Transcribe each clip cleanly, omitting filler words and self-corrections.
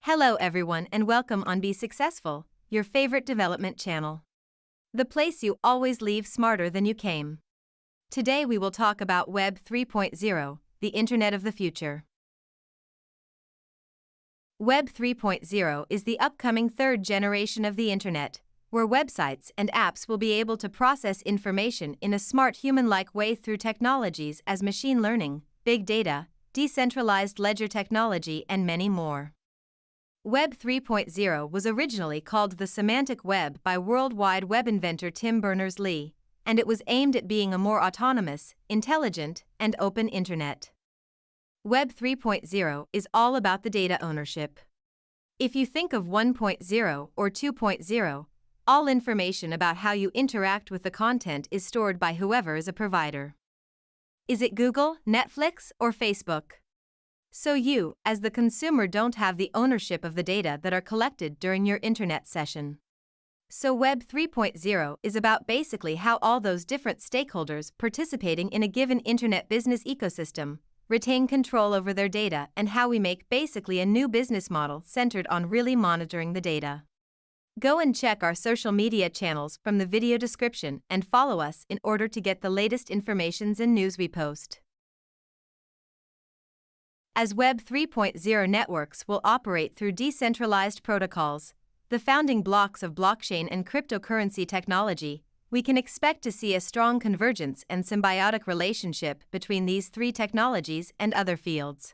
Hello everyone and welcome on Be Successful, your favorite development channel. The place you always leave smarter than you came. Today we will talk about Web 3.0, the Internet of the future. Web 3.0 is the upcoming third generation of the Internet, where websites and apps will be able to process information in a smart human-like way through technologies as machine learning, big data, decentralized ledger technology and many more. Web 3.0 was originally called the Semantic Web by World Wide Web inventor Tim Berners-Lee, and it was aimed at being a more autonomous, intelligent, and open Internet. Web 3.0 is all about the data ownership. If you think of 1.0 or 2.0, all information about how you interact with the content is stored by whoever is a provider. Is it Google, Netflix, or Facebook? So you, as the consumer, don't have the ownership of the data that are collected during your internet session. So Web 3.0 is about basically how all those different stakeholders participating in a given internet business ecosystem retain control over their data and how we make basically a new business model centered on really monitoring the data. Go and check our social media channels from the video description and follow us in order to get the latest informations and news we post. As Web 3.0 networks will operate through decentralized protocols, the founding blocks of blockchain and cryptocurrency technology, we can expect to see a strong convergence and symbiotic relationship between these three technologies and other fields.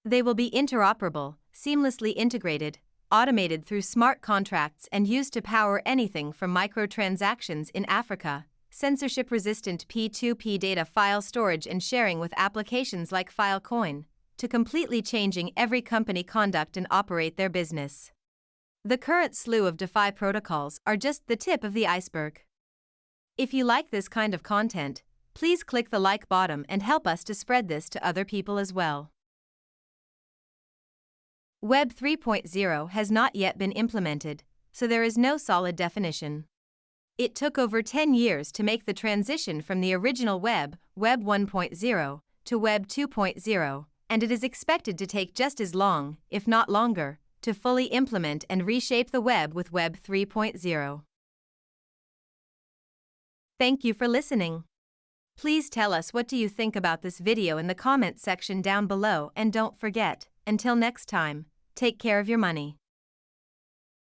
They will be interoperable, seamlessly integrated, automated through smart contracts and used to power anything from microtransactions in Africa, censorship-resistant P2P data file storage and sharing with applications like Filecoin, to completely changing every company conduct and operate their business. The current slew of DeFi protocols are just the tip of the iceberg. If you like this kind of content, please click the like button and help us to spread this to other people as well. Web 3.0 has not yet been implemented, so there is no solid definition. It took over 10 years to make the transition from the original Web 1.0, to Web 2.0, and it is expected to take just as long, if not longer, to fully implement and reshape the web with Web 3.0. Thank you for listening. Please tell us what do you think about this video in the comments section down below, and don't forget, until next time, take care of your money.